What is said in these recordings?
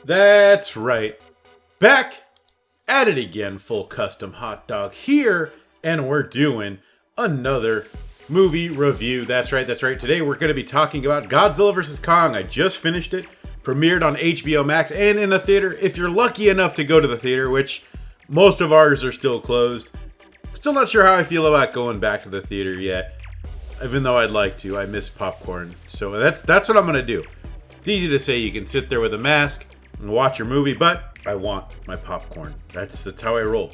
That's right. Back at it again, full custom hot dog here, and we're doing another movie review. That's right. Today we're going to be talking about Godzilla vs. Kong. I just finished it, premiered on HBO Max and in the theater. If you're lucky enough to go to the theater, which most of ours are still closed. Still not sure how I feel about going back to the theater yet, even though I'd like to. I miss popcorn. So that's what I'm going to do. It's easy to say you can sit there with a mask and watch your movie, but I want my popcorn. That's how I roll.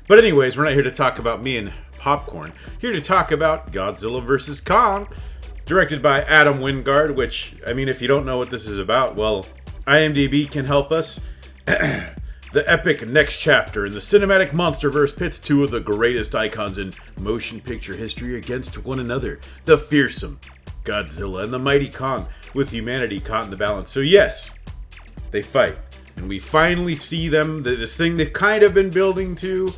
But anyways, we're not here to talk about me and popcorn. Here to talk about Godzilla vs. Kong, directed by Adam Wingard, which, I mean, if you don't know what this is about, well, IMDb can help us. The epic next chapter in the cinematic MONSTERVERSE pits two of the greatest icons in motion picture history against one another. The fearsome Godzilla and the mighty Kong, with humanity caught in the balance. So yes, they fight. And we finally see them, this thing they've kind of been building to.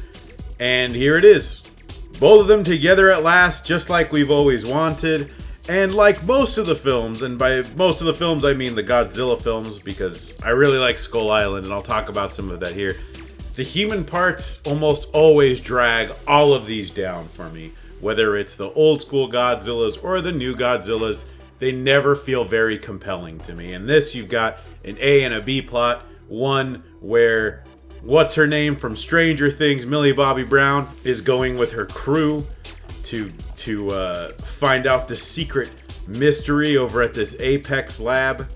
And here it is. Both of them together at last, just like we've always wanted. And like most of the films, and by most of the films I mean the Godzilla films, because I really like Skull Island, and I'll talk about some of that here. The human parts almost always drag all of these down for me. Whether it's the old school Godzillas or the new Godzillas, they never feel very compelling to me. In this, you've got an A and a B plot. One where, what's her name from Stranger Things, Millie Bobby Brown, is going with her crew to find out the secret mystery over at this Apex lab.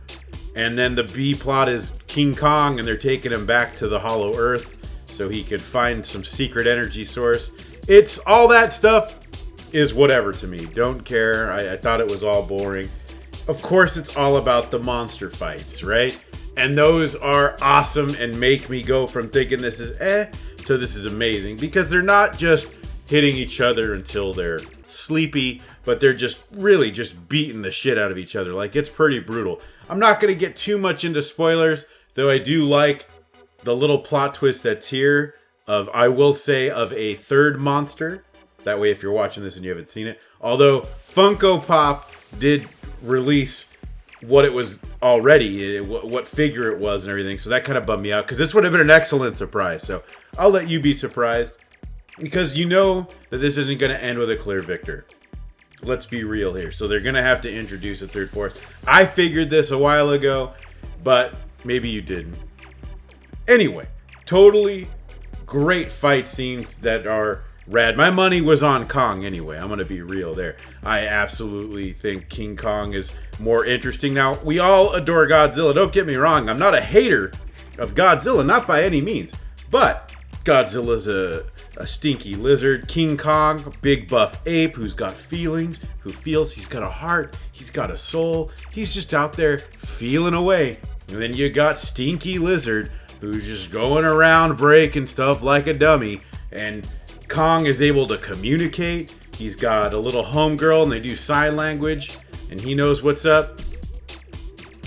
And then the B plot is King Kong, and they're taking him back to the Hollow Earth so he could find some secret energy source. It's all that stuff is whatever to me. Don't care. I thought it was all boring. Of course, it's all about the monster fights, right? And those are awesome and make me go from thinking this is to this is amazing, because they're not just hitting each other until they're sleepy, but they're just really just beating the shit out of each other. Like, it's pretty brutal. I'm not going to get too much into spoilers, though I do like the little plot twist that's here of, I will say, of a third monster. That way, if you're watching this and you haven't seen it, although Funko Pop did release what it was already, what figure it was and everything, so that kind of bummed me out, because this would have been an excellent surprise. So I'll let you be surprised, because you know that this isn't going to end with a clear victor. Let's be real here. So they're going to have to introduce a third force. I figured this a while ago, but maybe you didn't. Anyway, totally great fight scenes that are rad. My money was on Kong anyway. I'm going to be real there. I absolutely think King Kong is more interesting. Now, we all adore Godzilla. Don't get me wrong. I'm not a hater of Godzilla, not by any means. But Godzilla's a stinky lizard. King Kong, a big buff ape who's got feelings, who feels, he's got a heart, he's got a soul. He's just out there feeling away. And then you got Stinky Lizard, who's just going around breaking stuff like a dummy. And Kong is able to communicate. He's got a little homegirl and they do sign language, and he knows what's up.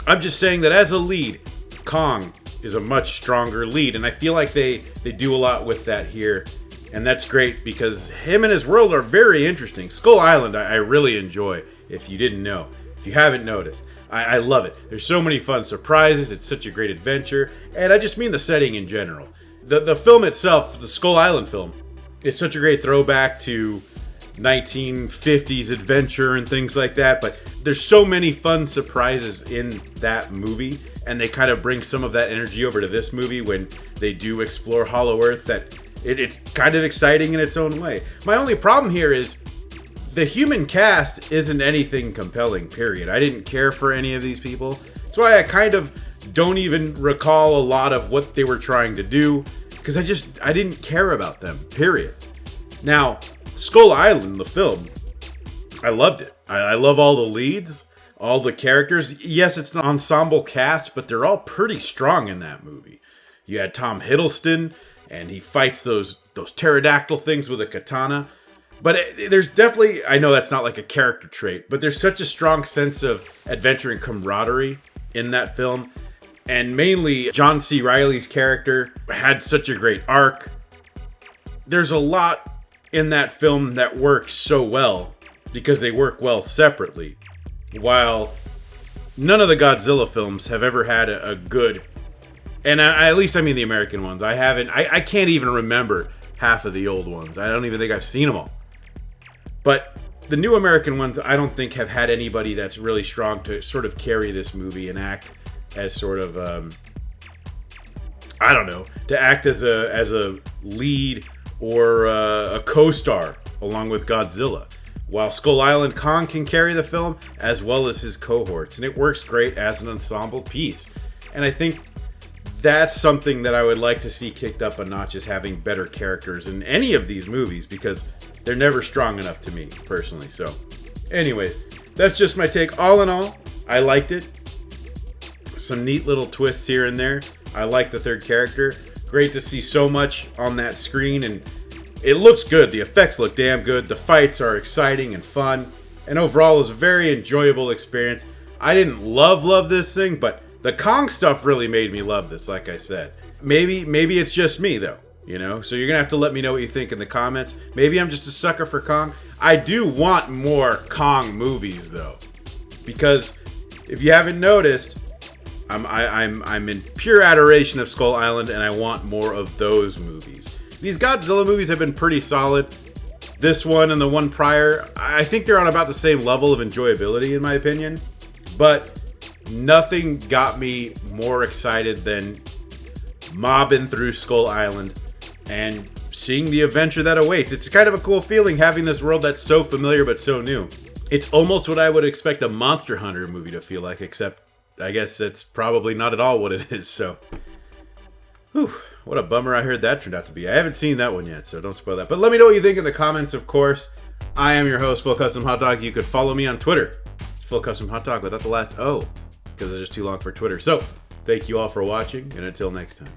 I'm just saying that as a lead, Kong is a much stronger lead, and I feel like they do a lot with that here, and that's great because him and his world are very interesting. Skull Island I really enjoy, if you didn't know. If you haven't noticed, I love it. There's so many fun surprises. It's such a great adventure, and I just mean the setting in general. The film itself, the Skull Island film, is such a great throwback to 1950s adventure and things like that, but there's so many fun surprises in that movie, and they kind of bring some of that energy over to this movie when they do explore Hollow Earth. That it's kind of exciting in its own way. My only problem here is the human cast isn't anything compelling, period. I didn't care for any of these people. That's why I kind of don't even recall a lot of what they were trying to do, because I didn't care about them, period. Now, Skull Island, the film, I loved it. I love all the leads, all the characters. Yes, it's an ensemble cast, but they're all pretty strong in that movie. You had Tom Hiddleston, and he fights those pterodactyl things with a katana. But there's definitely, I know that's not like a character trait, but there's such a strong sense of adventure and camaraderie in that film. And mainly, John C. Reilly's character had such a great arc. There's a lot in that film that works so well because they work well separately. While none of the Godzilla films have ever had a good And at least I mean the American ones. I can't even remember half of the old ones. I don't even think I've seen them all. But the new American ones, I don't think have had anybody that's really strong to sort of carry this movie and act as sort of, I don't know, to act as a lead or a co-star along with Godzilla. While Skull Island, Kong can carry the film as well as his cohorts, and it works great as an ensemble piece. And I think that's something that I would like to see kicked up a notch, is having better characters in any of these movies, because they're never strong enough to me, personally. So, anyways, that's just my take. All in all, I liked it. Some neat little twists here and there. I like the third character. Great to see so much on that screen, and it looks good. The effects look damn good. The fights are exciting and fun, and overall it was a very enjoyable experience. I didn't love this thing, but the Kong stuff really made me love this, like I said. Maybe it's just me, though, you know? So you're going to have to let me know what you think in the comments. Maybe I'm just a sucker for Kong. I do want more Kong movies, though, because if you haven't noticed, I'm in pure adoration of Skull Island, and I want more of those movies. These Godzilla movies have been pretty solid. This one and the one prior, I think they're on about the same level of enjoyability, in my opinion. But nothing got me more excited than mobbing through Skull Island and seeing the adventure that awaits. It's kind of a cool feeling having this world that's so familiar but so new. It's almost what I would expect a Monster Hunter movie to feel like, except I guess it's probably not at all what it is, so. Whew, what a bummer I heard that turned out to be. I haven't seen that one yet, so don't spoil that. But let me know what you think in the comments, of course. I am your host, Full Custom Hot Dog. You could follow me on Twitter. It's Full Custom Hot Dog without the last O, because it's just too long for Twitter. So, thank you all for watching, and until next time.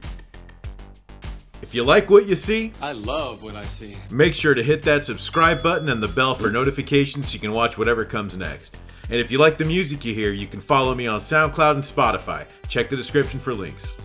If you like what you see, I love what I see. Make sure to hit that subscribe button and the bell for notifications so you can watch whatever comes next. And if you like the music you hear, you can follow me on SoundCloud and Spotify. Check the description for links.